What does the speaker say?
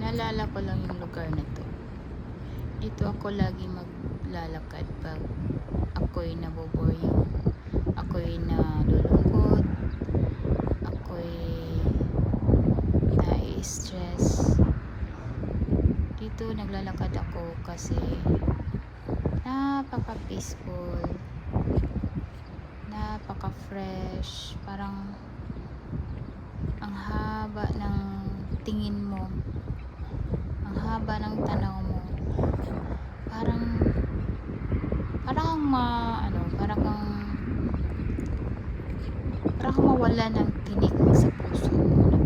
Naalala ko lang yung lugar na to. Dito ako lagi maglalakad pag ako'y naboboring, ako'y nalulungkot, ako'y nai-stress. Dito naglalakad ako kasi napaka-peaceful, napaka-fresh, parang ang haba ng tingin mo, ang haba ng tanaw mo, parang parang kang mawala ng tinik sa puso mo.